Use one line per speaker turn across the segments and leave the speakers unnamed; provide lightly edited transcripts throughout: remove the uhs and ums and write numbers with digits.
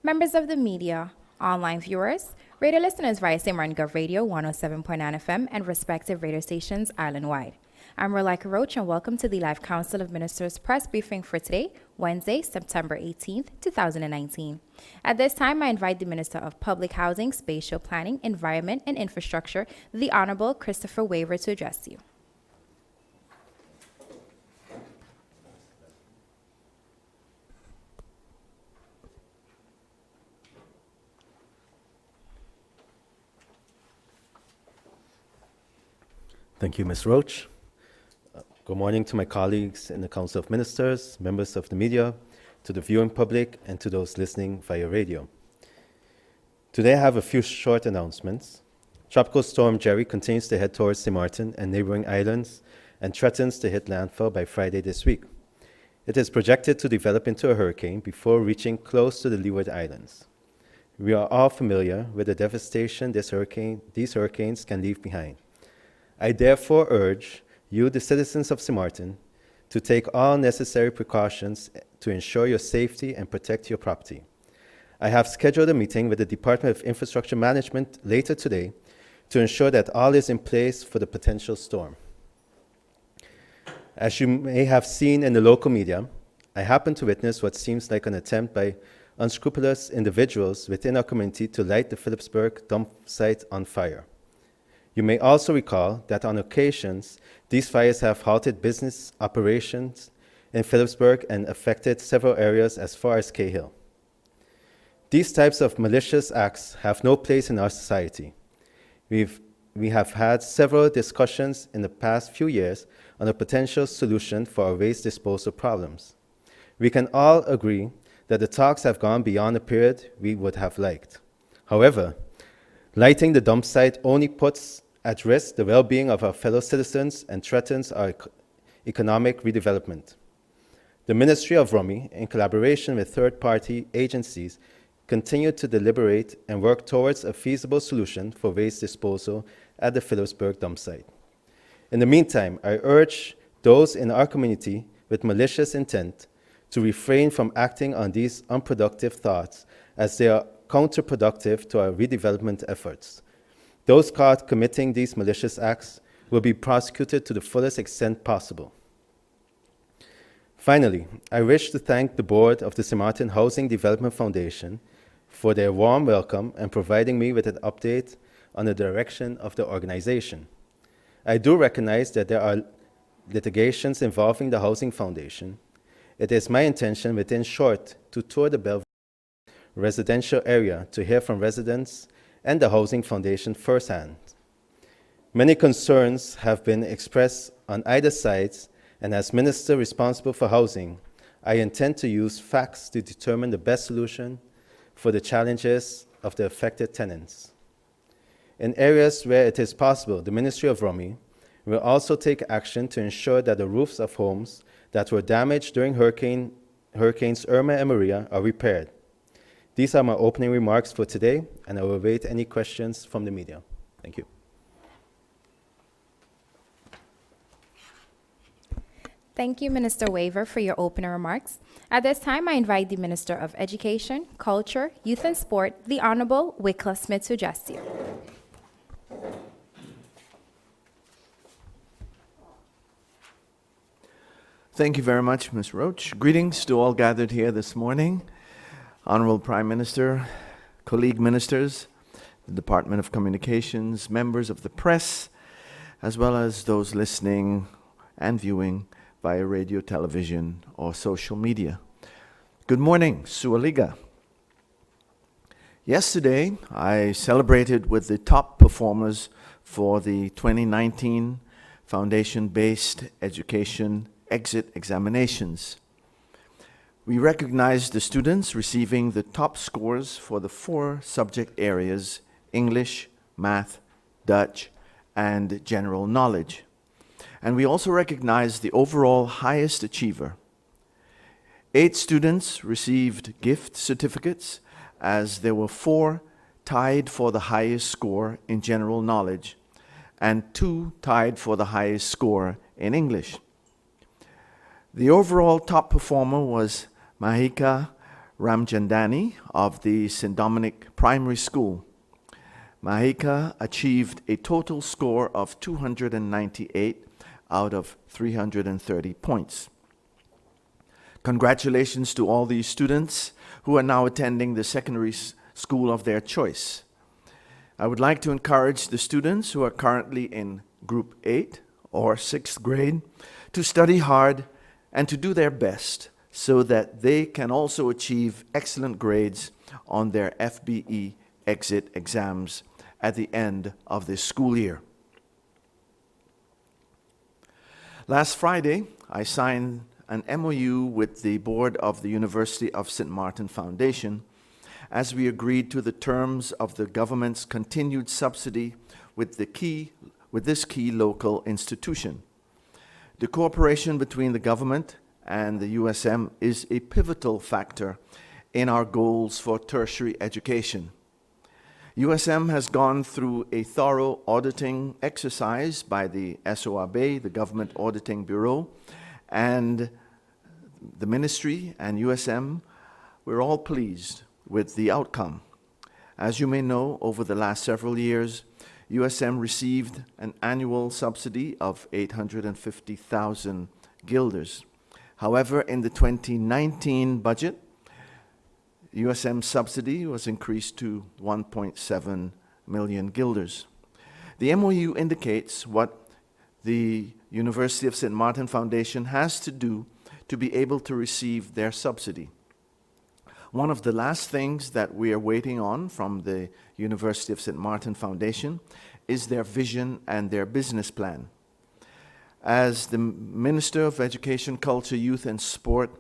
members of the media, online viewers, radio listeners via Gov Radio 107.9 FM and respective radio stations island-wide. I'm Rolika Roach and welcome to the Live Council of Ministers press briefing for today, Wednesday, September 18th, 2019. At this time, I invite the Minister of Public Housing, Spatial Planning, Environment and Infrastructure, the Honorable Christopher Waver, to address you.
Thank you, Ms. Roach. Good morning to my colleagues in the Council of Ministers, members of the media, to the viewing public, and to those listening via radio. Today I have a few short announcements. Tropical Storm Jerry continues to head towards St. Martin and neighboring islands and threatens to hit landfall by Friday this week. It is projected to develop into a hurricane before reaching close to the Leeward Islands. We are all familiar with the devastation these hurricanes can leave behind. I therefore urge you, the citizens of St. Martin, to take all necessary precautions to ensure your safety and protect your property. I have scheduled a meeting with the Department of Infrastructure Management later today to ensure that all is in place for the potential storm. As you may have seen in the local media, I happened to witness what seems like an attempt by unscrupulous individuals within our community to light the Phillipsburg dump site on fire. You may also recall that on occasions, these fires have halted business operations in Phillipsburg and affected several areas as far as Cahill. These types of malicious acts have no place in our society. We have had several discussions in the past few years on a potential solution for our waste disposal problems. We can all agree that the talks have gone beyond the period we would have liked. However, lighting the dump site only puts at risk the well-being of our fellow citizens and threatens our economic redevelopment. The Ministry of Rummy, in collaboration with third-party agencies, continue to deliberate and work towards a feasible solution for waste disposal at the Phillipsburg dump site. In the meantime, I urge those in our community with malicious intent to refrain from acting on these unproductive thoughts as they are counterproductive to our redevelopment efforts. Those caught committing these malicious acts will be prosecuted to the fullest extent possible. Finally, I wish to thank the board of the St. Martin Housing Development Foundation for their warm welcome and providing me with an update on the direction of the organization. I do recognize that there are litigations involving the Housing Foundation. It is my intention within short to tour the Bellevue residential area to hear from residents and the Housing Foundation firsthand. Many concerns have been expressed on either sides, and as Minister responsible for housing, I intend to use facts to determine the best solution for the challenges of the affected tenants. In areas where it is possible, the Ministry of Rummy will also take action to ensure that the roofs of homes that were damaged during Hurricanes Irma and Maria are repaired. These are my opening remarks for today, and I will await any questions from the media. Thank you.
Thank you, Minister Waver, for your opening remarks. At this time, I invite the Minister of Education, Culture, Youth and Sport, the Honorable Wycliffe Smith, to address you.
Thank you very much, Ms. Roach. Greetings to all gathered here this morning. Honorable Prime Minister, colleague ministers, the Department of Communications, members of the press, as well as those listening and viewing via radio, television, or social media. Good morning, Sualiga. Yesterday, I celebrated with the top performers for the 2019 Foundation-Based Education Exit Examinations. We recognized the students receiving the top scores for the 4 subject areas: English, Math, Dutch, and General Knowledge. And we also recognized the overall highest achiever. 8 students received gift certificates, as there were 4 tied for the highest score in General Knowledge, and 2 tied for the highest score in English. The overall top performer was Mahika Ramchandani of the St. Dominic Primary School. Mahika achieved a total score of 298 out of 330 points. Congratulations to all these students who are now attending the secondary school of their choice. I would like to encourage the students who are currently in Group 8 or 6th grade to study hard and to do their best so that they can also achieve excellent grades on their FBE exit exams at the end of this school year. Last Friday, I signed an MOU with the board of the University of St. Martin Foundation as we agreed to the terms of the government's continued subsidy with this key local institution. The cooperation between the government and the USM is a pivotal factor in our goals for tertiary education. USM has gone through a thorough auditing exercise by the SOAB, the Government Auditing Bureau, and the ministry and USM. We're all pleased with the outcome. As you may know, over the last several years, USM received an annual subsidy of 850,000 guilders. However, in the 2019 budget, USM subsidy was increased to 1.7 million guilders. The MOU indicates what the University of St. Martin Foundation has to do to be able to receive their subsidy. One of the last things that we are waiting on from the University of St. Martin Foundation is their vision and their business plan. As the Minister of Education, Culture, Youth and Sport,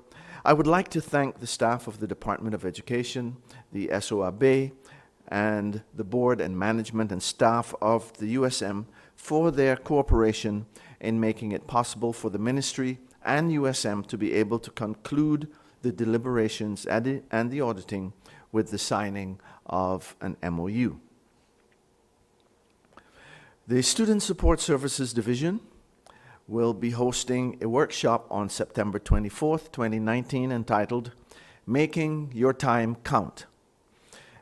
I would like to thank the staff of the Department of Education, the SOAB, and the board and management and staff of the USM for their cooperation in making it possible for the ministry and USM to be able to conclude the deliberations and the auditing with the signing of an MOU. The Student Support Services Division will be hosting a workshop on September 24th, 2019, entitled Making Your Time Count.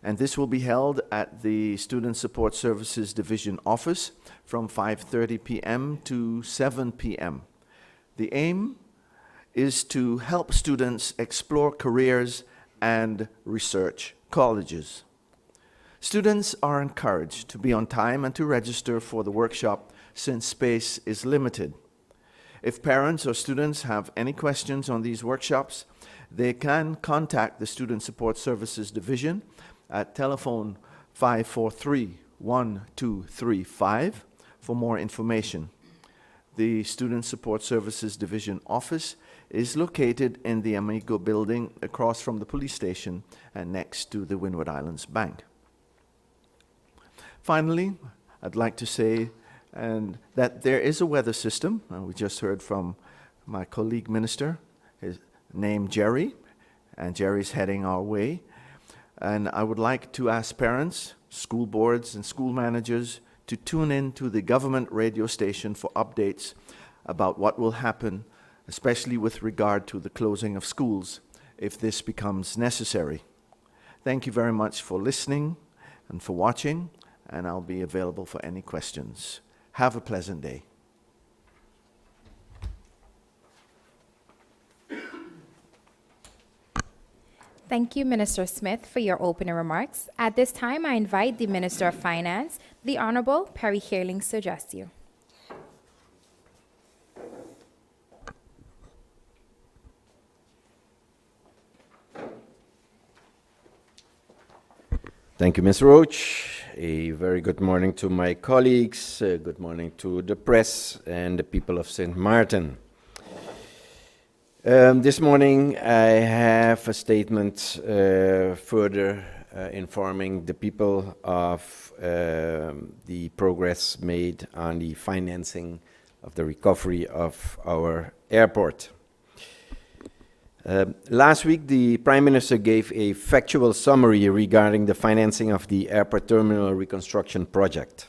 And this will be held at the Student Support Services Division office from 5:30 p.m. to 7 p.m. The aim is to help students explore careers and research colleges. Students are encouraged to be on time and to register for the workshop since space is limited. If parents or students have any questions on these workshops, they can contact the Student Support Services Division at telephone 543-1235 for more information. The Student Support Services Division office is located in the Amigo building across from the police station and next to the Windward Islands Bank. Finally, I'd like to say that there is a weather system. We just heard from my colleague minister, his name Jerry, and Jerry's heading our way. And I would like to ask parents, school boards, and school managers to tune in to the government radio station for updates about what will happen, especially with regard to the closing of schools, if this becomes necessary. Thank you very much for listening and for watching, and I'll be available for any questions. Have a pleasant day.
Thank you, Minister Smith, for your opening remarks. At this time, I invite the Minister of Finance, the Honorable Perry Heerlings, to address you.
Thank you, Ms. Roach. A very good morning to my colleagues, good morning to the press and the people of St. Martin. This morning I have a statement further informing the people of the progress made on the financing of the recovery of our airport. Last week, the Prime Minister gave a factual summary regarding the financing of the airport terminal reconstruction project.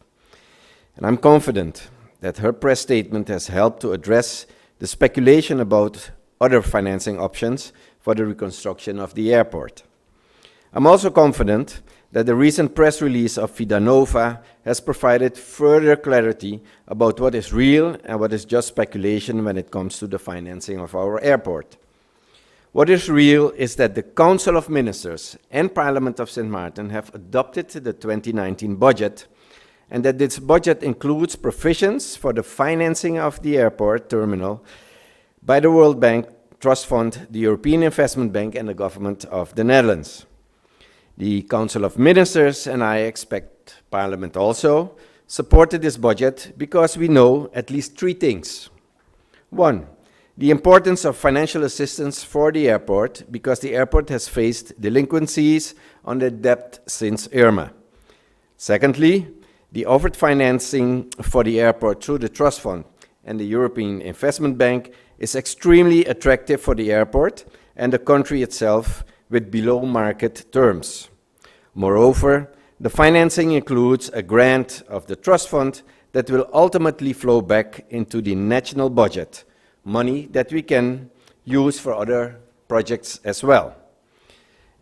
And I'm confident that her press statement has helped to address the speculation about other financing options for the reconstruction of the airport. I'm also confident that the recent press release of Fidanova has provided further clarity about what is real and what is just speculation when it comes to the financing of our airport. What is real is that the Council of Ministers and Parliament of St. Maarten have adopted the 2019 budget, and that this budget includes provisions for the financing of the airport terminal by the World Bank Trust Fund, the European Investment Bank, and the government of the Netherlands. The Council of Ministers, and I expect Parliament also, supported this budget because we know at least three things. One, the importance of financial assistance for the airport because the airport has faced delinquencies on the debt since Irma. Secondly, the offered financing for the airport through the Trust Fund and the European Investment Bank is extremely attractive for the airport and the country itself with below-market terms. Moreover, the financing includes a grant of the Trust Fund that will ultimately flow back into the national budget, money that we can use for other projects as well.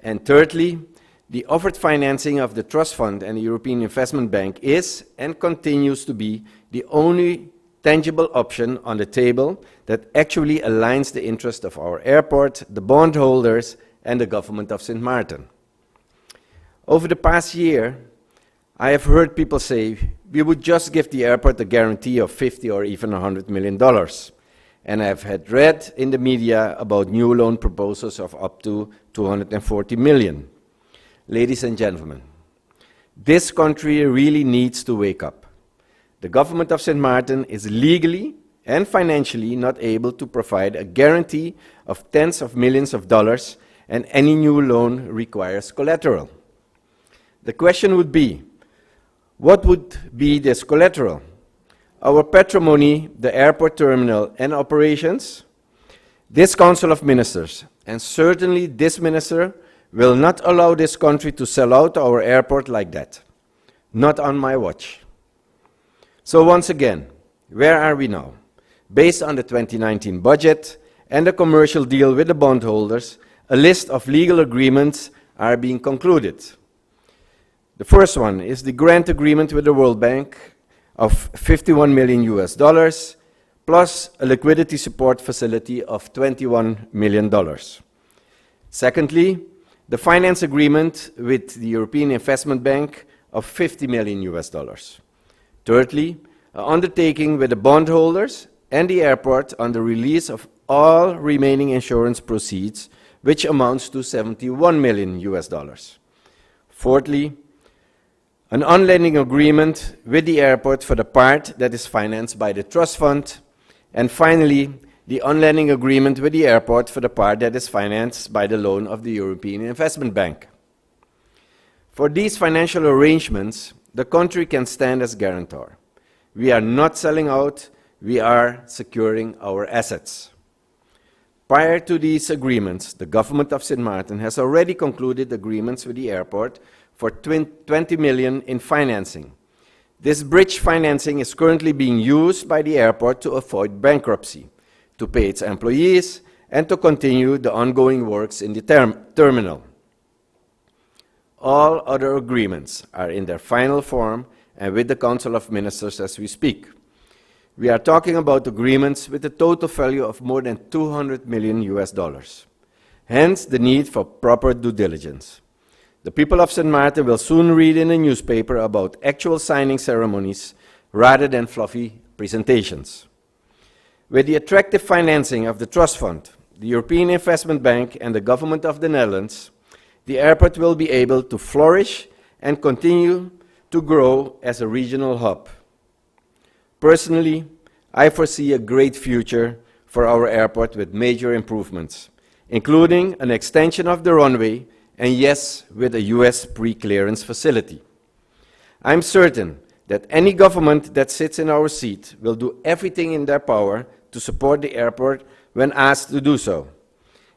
And thirdly, the offered financing of the Trust Fund and the European Investment Bank is and continues to be the only tangible option on the table that actually aligns the interest of our airport, the bondholders, and the government of St. Maarten. Over the past year, I have heard people say, we would just give the airport a guarantee of $50 or even $100 million. And I've had read in the media about new loan proposals of up to $240 million. Ladies and gentlemen, this country really needs to wake up. The government of St. Maarten is legally and financially not able to provide a guarantee of tens of millions of dollars, and any new loan requires collateral. The question would be, what would be this collateral? Our patrimony, the airport terminal, and operations? This Council of Ministers, and certainly this minister, will not allow this country to sell out our airport like that. Not on my watch. So once again, where are we now? Based on the 2019 budget and the commercial deal with the bondholders, a list of legal agreements are being concluded. The first one is the grant agreement with the World Bank of $51 million, plus a liquidity support facility of $21 million. Secondly, the finance agreement with the European Investment Bank of $50 million. Thirdly, an undertaking with the bondholders and the airport on the release of all remaining insurance proceeds, which amounts to $71 million. Fourthly, an on-lending agreement with the airport for the part that is financed by the Trust Fund. And finally, the on-lending agreement with the airport for the part that is financed by the loan of the European Investment Bank. For these financial arrangements, the country can stand as guarantor. We are not selling out, we are securing our assets. Prior to these agreements, the government of St. Maarten has already concluded agreements with the airport for $20 million in financing. This bridge financing is currently being used by the airport to avoid bankruptcy, to pay its employees, and to continue the ongoing works in the terminal. All other agreements are in their final form and with the Council of Ministers as we speak. We are talking about agreements with a total value of more than $200 million. Hence, the need for proper due diligence. The people of St. Maarten will soon read in the newspaper about actual signing ceremonies rather than fluffy presentations. With the attractive financing of the Trust Fund, the European Investment Bank, and the government of the Netherlands, the airport will be able to flourish and continue to grow as a regional hub. Personally, I foresee a great future for our airport with major improvements, including an extension of the runway and yes, with a US pre-clearance facility. I'm certain that any government that sits in our seat will do everything in their power to support the airport when asked to do so.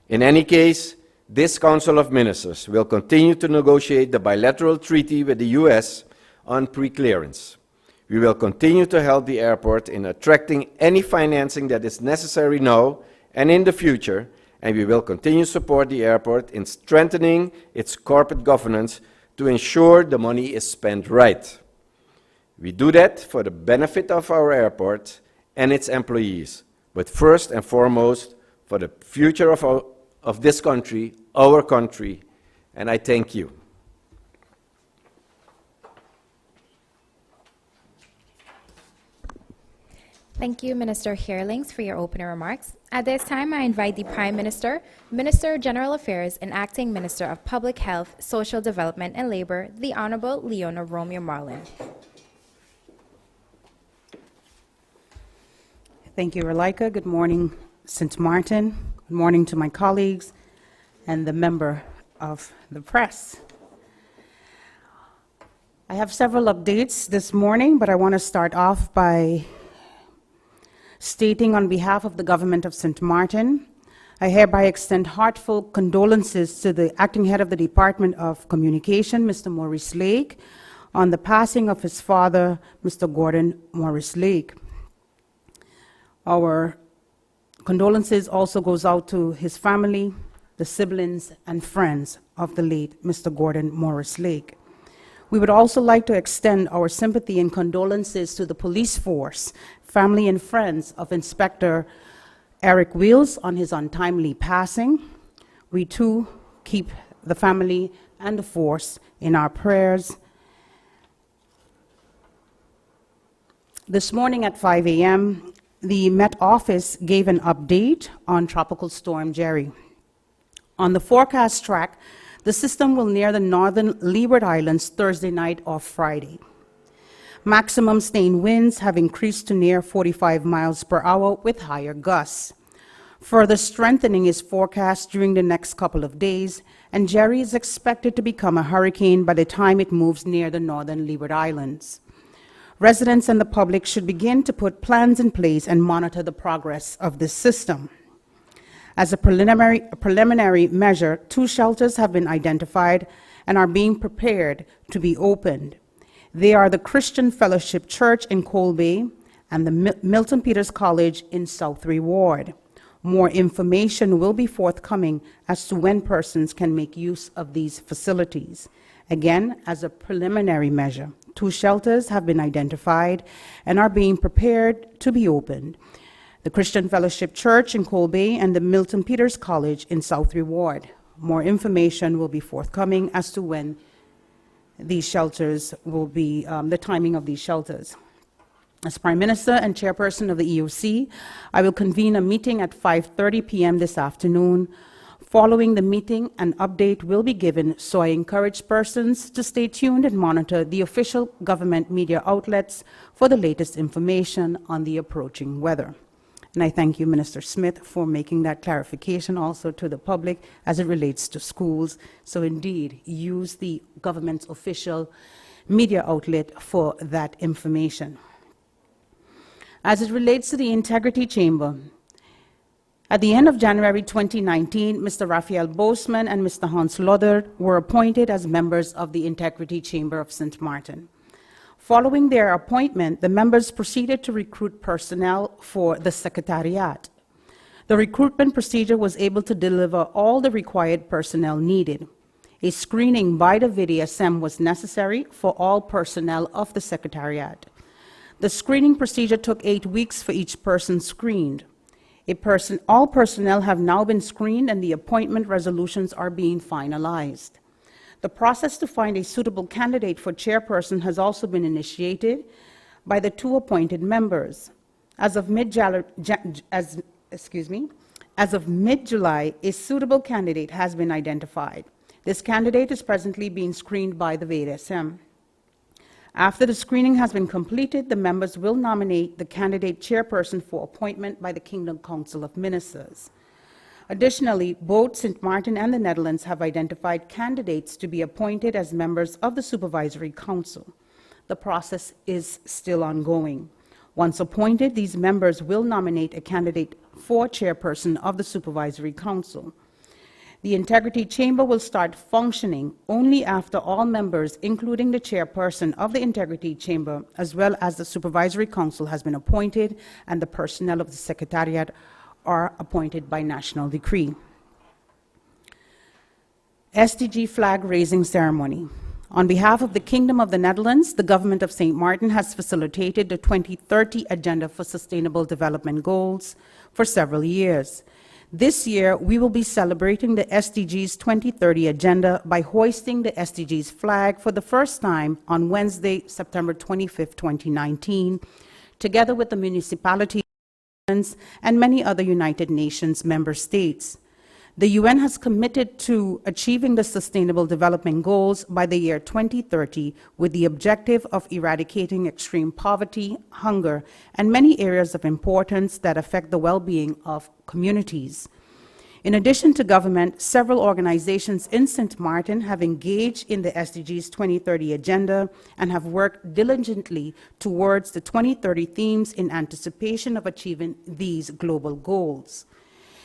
In any case, this Council of Ministers will continue to negotiate the bilateral treaty with the US on pre-clearance. We will continue to help the airport in attracting any financing that is necessary now and in the future, and we will continue to support the airport in strengthening its corporate governance to ensure the money is spent right. We do that for the benefit of our airport and its employees, but first and foremost for the future of this country, our country, and I thank you.
Thank you, Minister Heerlings, for your opening remarks. At this time, I invite the Prime Minister, Minister of General Affairs, and Acting Minister of Public Health, Social Development and Labor, the Honorable Leona Romeo Marlin.
Thank you, Relika. Good morning, St. Martin. Good morning to my colleagues and the member of the press. I have several updates this morning, but I want to start off by stating on behalf of the government of St. Martin, I hereby extend heartfelt condolences to the acting head of the Department of Communication, Mr. Maurice Lake, on the passing of his father, Mr. Gordon Maurice Lake. Our condolences also goes out to his family, the siblings and friends of the late Mr. Gordon Maurice Lake. We would also like to extend our sympathy and condolences to the police force, family and friends of Inspector Eric Wheels on his untimely passing. We too keep the family and the force in our prayers. This morning at 5 a.m., the Met Office gave an update on Tropical Storm Jerry. On the forecast track, the system will near the northern Leeward Islands Thursday night or Friday. Maximum sustained winds have increased to near 45 miles per hour with higher gusts. Further strengthening is forecast during the next couple of days, and Jerry is expected to become a hurricane by the time it moves near the northern Leeward Islands. Residents and the public should begin to put plans in place and monitor the progress of this system. As a preliminary measure, 2 shelters have been identified and are being prepared to be opened. They are the Christian Fellowship Church in Coal Bay and the Milton Peters College in Southry Ward. More information will be forthcoming as to when persons can make use of these facilities. Again, as a preliminary measure, 2 shelters have been identified and are being prepared to be opened. The Christian Fellowship Church in Coal Bay and the Milton Peters College in Southry Ward. More information will be forthcoming as to when these shelters will be, the timing of these shelters. As Prime Minister and Chairperson of the EOC, I will convene a meeting at 5:30 p.m. this afternoon. Following the meeting, an update will be given, so I encourage persons to stay tuned and monitor the official government media outlets for the latest information on the approaching weather. And I thank you, Minister Smith, for making that clarification also to the public as it relates to schools. So indeed, use the government's official media outlet for that information. As it relates to the Integrity Chamber, at the end of January 2019, Mr. Raphael Boseman and Mr. Hans Lothar were appointed as members of the Integrity Chamber of St. Martin. Following their appointment, the members proceeded to recruit personnel for the Secretariat. The recruitment procedure was able to deliver all the required personnel needed. A screening by the VDSM was necessary for all personnel of the Secretariat. The screening procedure took 8 weeks for each person screened. All personnel have now been screened and the appointment resolutions are being finalized. The process to find a suitable candidate for chairperson has also been initiated by the 2 appointed members. As of mid-July, a suitable candidate has been identified. This candidate is presently being screened by the VDSM. After the screening has been completed, the members will nominate the candidate chairperson for appointment by the Kingdom Council of Ministers. Additionally, both St. Martin and the Netherlands have identified candidates to be appointed as members of the Supervisory Council. The process is still ongoing. Once appointed, these members will nominate a candidate for chairperson of the Supervisory Council. The Integrity Chamber will start functioning only after all members, including the chairperson of the Integrity Chamber, as well as the Supervisory Council, has been appointed and the personnel of the Secretariat are appointed by national decree. SDG flag raising ceremony. On behalf of the Kingdom of the Netherlands, the Government of St. Martin has facilitated the 2030 Agenda for Sustainable Development Goals for several years. This year, we will be celebrating the SDG's 2030 Agenda by hoisting the SDG's flag for the first time on Wednesday, September 25, 2019, together with the municipalities and many other United Nations member states. The UN has committed to achieving the Sustainable Development Goals by the year 2030 with the objective of eradicating extreme poverty, hunger, and many areas of importance that affect the well-being of communities. In addition to government, several organizations in St. Martin have engaged in the SDG's 2030 agenda and have worked diligently towards the 2030 themes in anticipation of achieving these global goals.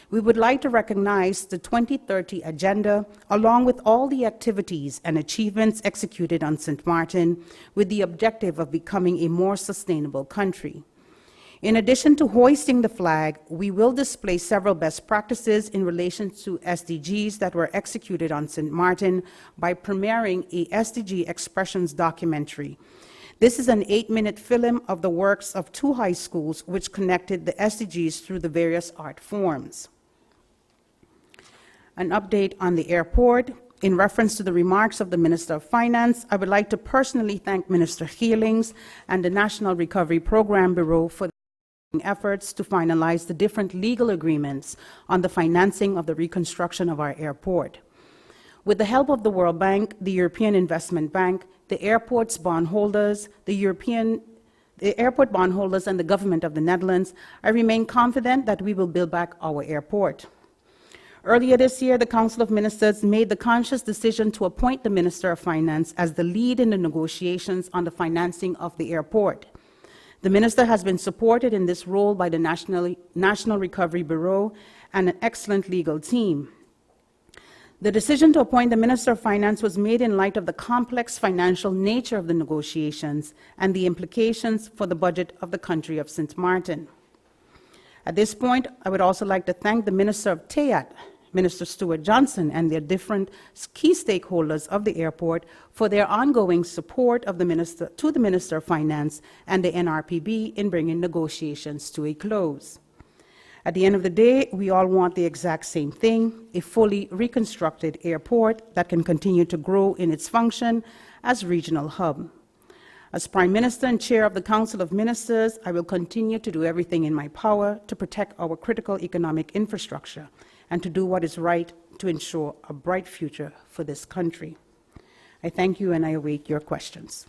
We would like to recognize the 2030 agenda along with all the activities and achievements executed on St. Martin with the objective of becoming a more sustainable country. In addition to hoisting the flag, we will display several best practices in relation to SDGs that were executed on St. Martin by premiering a SDG Expressions documentary. This is an 8-minute film of the works of 2 high schools which connected the SDGs through the various art forms. An update on the airport. In reference to the remarks of the Minister of Finance, I would like to personally thank Minister Geelings and the National Recovery Program Bureau for their efforts to finalize the different legal agreements on the financing of the reconstruction of our airport. With the help of the World Bank, the European Investment Bank, the airport's bondholders, the airport bondholders and the Government of the Netherlands, I remain confident that we will build back our airport. Earlier this year, the Council of Ministers made the conscious decision to appoint the Minister of Finance as the lead in the negotiations on the financing of the airport. The Minister has been supported in this role by the National Recovery Bureau and an excellent legal team. The decision to appoint the Minister of Finance was made in light of the complex financial nature of the negotiations and the implications for the budget of the country of St. Martin. At this point, I would also like to thank the Minister of TEAT, Minister Stuart Johnson, and their different key stakeholders of the airport for their ongoing support of the Minister of Finance and the NRPB in bringing negotiations to a close. At the end of the day, we all want the exact same thing, a fully reconstructed airport that can continue to grow in its function as regional hub. As Prime Minister and Chair of the Council of Ministers, I will continue to do everything in my power to protect our critical economic infrastructure and to do what is right to ensure a bright future for this country. I thank you and I await your questions.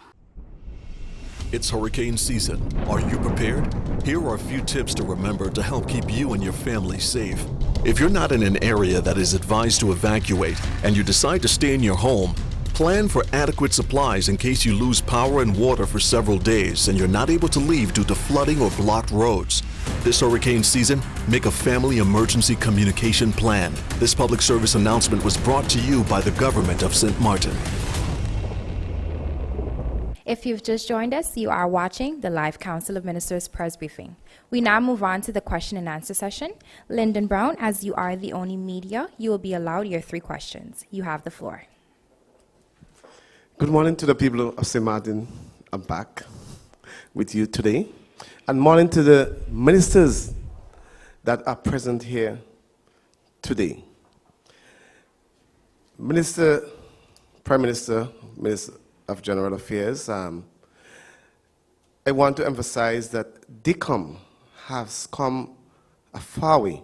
It's hurricane season. Are you prepared? Here are a few tips to remember to help keep you and your family safe. If you're not in an area that is advised to evacuate and you decide to stay in your home, plan for adequate supplies in case you lose power and water for several days and you're not able to leave due to flooding or blocked roads. This hurricane season, make a family emergency communication plan. This public service announcement was brought to you by the Government of St. Martin.
If you've just joined us, you are watching the live Council of Ministers press briefing. We now move on to the question and answer session. Lyndon Brown, as you are the only media, you will be allowed your 3 questions. You have the floor.
Good morning to the people of St. Martin. I'm back with you today. And morning to the ministers that are present here today. Prime Minister, Minister of General Affairs, I want to emphasize that CoM has come a far way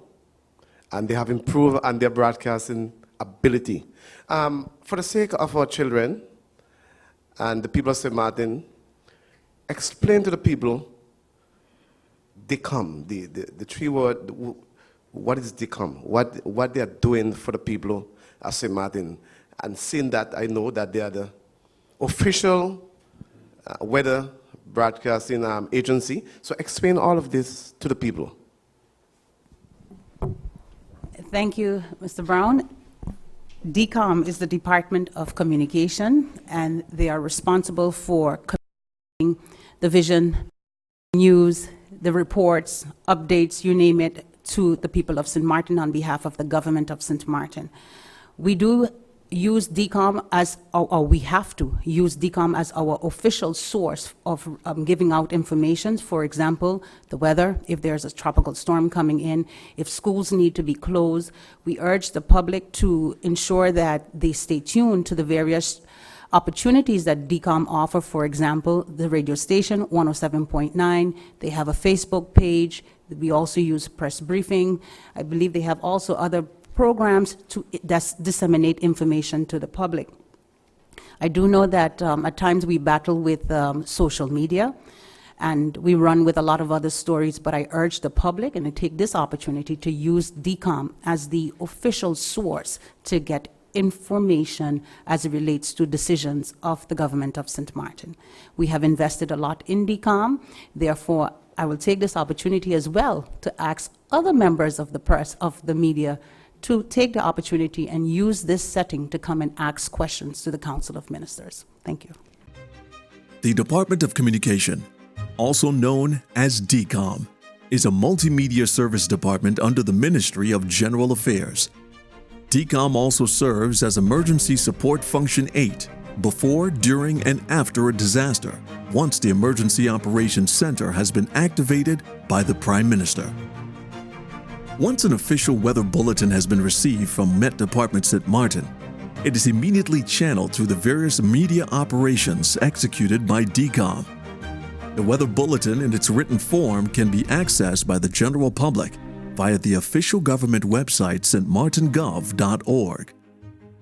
and they have improved on their broadcasting ability. For the sake of our children and the people of St. Martin, explain to the people CoM, the 3-word, what is CoM, what they are doing for the people of St. Martin. And seeing that, I know that they are the official weather broadcasting agency. So explain all of this to the people.
Thank you, Mr. Brown. DCOM is the Department of Communication, and they are responsible for communicating the vision, news, the reports, updates, you name it, to the people of St. Martin on behalf of the Government of St. Martin. We do use DCOM as, or we have to use DCOM as our official source of giving out information. For example, the weather, if there's a tropical storm coming in, if schools need to be closed. We urge the public to ensure that they stay tuned to the various opportunities that DCOM offer. For example, the radio station, 107.9, they have a Facebook page. We also use press briefing. I believe they have also other programs to disseminate information to the public. I do know that at times we battle with social media, and we run with a lot of other stories, but I urge the public and I take this opportunity to use DCOM as the official source to get information as it relates to decisions of the government of St. Martin. We have invested a lot in DCOM, therefore I will take this opportunity as well to ask other members of the press, of the media, to take the opportunity and use this setting to come and ask questions to the Council of Ministers. Thank you.
The Department of Communication, also known as DCOM, is a multimedia service department under the Ministry of General Affairs. DCOM also serves as Emergency Support Function 8 before, during, and after a disaster, once the Emergency Operations Center has been activated by the Prime Minister. Once an official weather bulletin has been received from Met Department St. Martin, it is immediately channeled through the various media operations executed by DCOM. The weather bulletin in its written form can be accessed by the general public via the official government website stmartingov.org.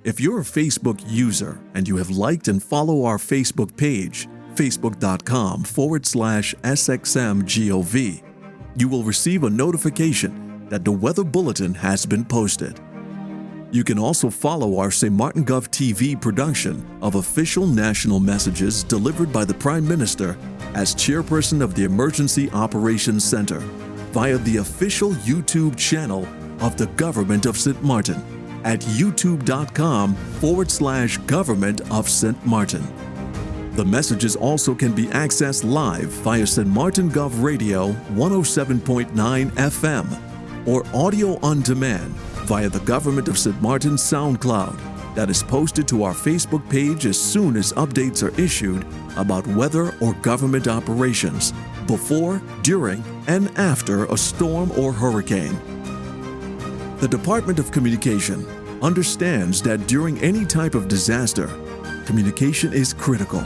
If you're a Facebook user and you have liked and follow our Facebook page, facebook.com/SXMGOV, you will receive a notification that the weather bulletin has been posted. You can also follow our St. Martin Gov TV production of official national messages delivered by the Prime Minister as chairperson of the Emergency Operations Center via the official YouTube channel of the Government of St. Martin at youtube.com/Government of St. Martin. The messages also can be accessed live via St. Martin Gov Radio 107.9 FM or audio on demand via the Government of St. Martin SoundCloud that is posted to our Facebook page as soon as updates are issued about weather or government operations before, during, and after a storm or hurricane. The Department of Communication understands that during any type of disaster, communication is critical.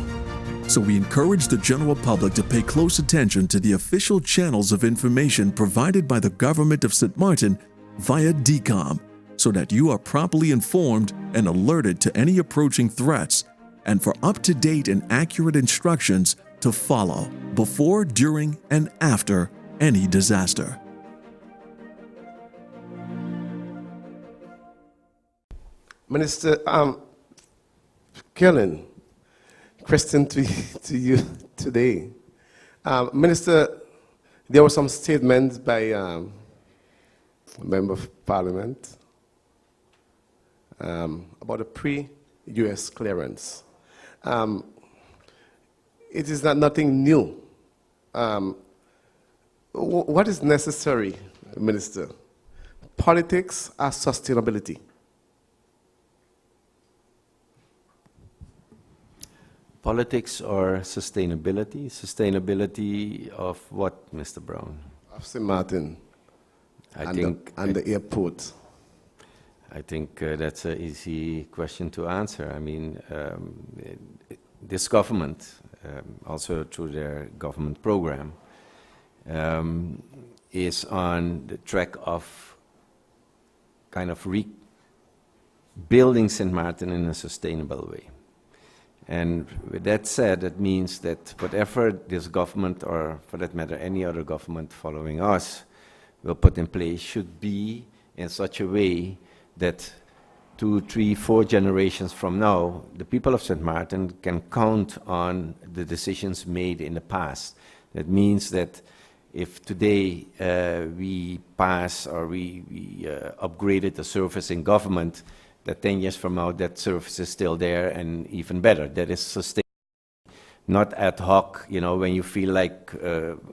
So we encourage the general public to pay close attention to the official channels of information provided by the Government of St. Martin via DCOM so that you are properly informed and alerted to any approaching threats and for up-to-date and accurate instructions to follow before, during, and after any disaster.
Minister Killen, question to you today. Minister, there were some statements by a member of Parliament about a pre-US clearance. It is nothing new. What is necessary, Minister? Politics or sustainability?
Politics or sustainability? Sustainability of what, Mr. Brown?
Of St. Martin and the airport.
I think that's an easy question to answer. I mean, this government, also through their government program, is on the track of kind of rebuilding St. Martin in a sustainable way. And with that said, that means that whatever this government, or for that matter, any other government following us, will put in place should be in such a way that 2, 3, 4 generations from now, the people of St. Martin can count on the decisions made in the past. That means that if today we pass or we upgraded the service in government, that 10 years from now that service is still there and even better. That is sustainable, not ad hoc, you know, when you feel like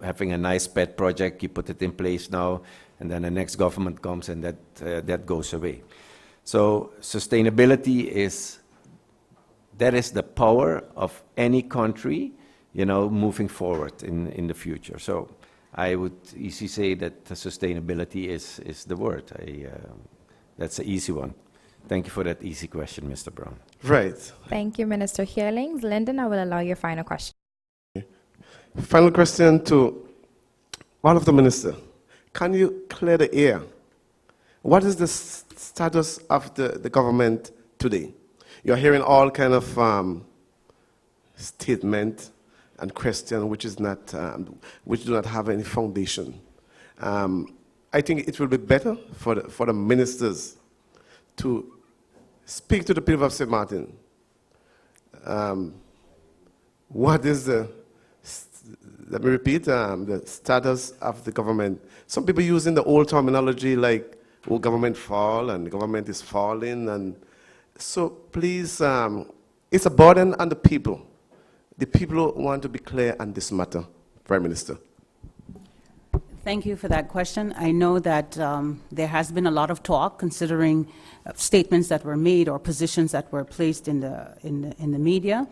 having a nice pet project, you put it in place now, and then the next government comes and that goes away. So sustainability is, that is the power of any country, you know, moving forward in the future. So I would easily say that sustainability is the word. That's an easy one. Thank you for that easy question, Mr. Brown.
Right.
Thank you, Minister Heerlings. Lyndon, I will allow your final question.
Final question to all of the minister. Can you clear the air? What is the status of the government today? You're hearing all kind of statement and question which is not, which do not have any foundation. I think it will be better for the ministers to speak to the people of St. Martin. What is the, let me repeat, the status of the government? Some people using the old terminology like, oh, government fall and the government is falling. And so please, it's a burden on the people. The people want to be clear on this matter, Prime Minister.
Thank you for that question. I know that there has been a lot of talk considering statements that were made or positions that were placed in the media.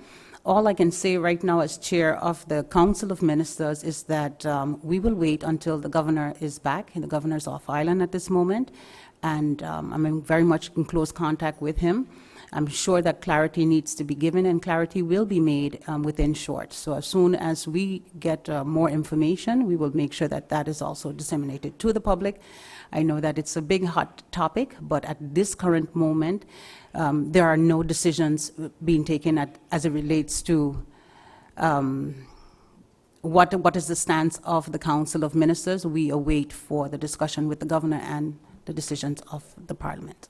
All I can say right now as chair of the Council of Ministers is that we will wait until the governor is back. The governor's off island at this moment, and I'm very much in close contact with him. I'm sure that clarity needs to be given, and clarity will be made within short. So as soon as we get more information, we will make sure that that is also disseminated to the public. I know that it's a big, hot topic, but at this current moment, there are no decisions being taken as it relates to what is the stance of the Council of Ministers. We await for the discussion with the governor and the decisions of the Parliament.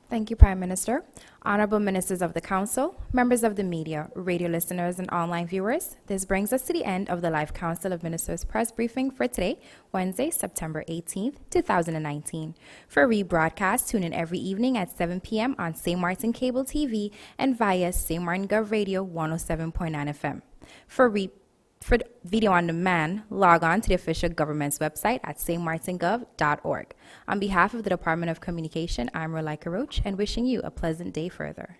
Thank you, Prime Minister. Honorable Ministers of the Council, members of the media, radio listeners, and online viewers, this brings us to the end of the Live Council of Ministers press briefing for today, Wednesday, September 18th, 2019. For rebroadcast, tune in every evening at 7 p.m. on St. Martin Cable TV and via St. Martin Gov Radio 107.9 FM. For video on demand, log on to the official government's website at stmartingov.org. On behalf of the Department of Communication, I'm Rolika Roach, and wishing you a pleasant day further.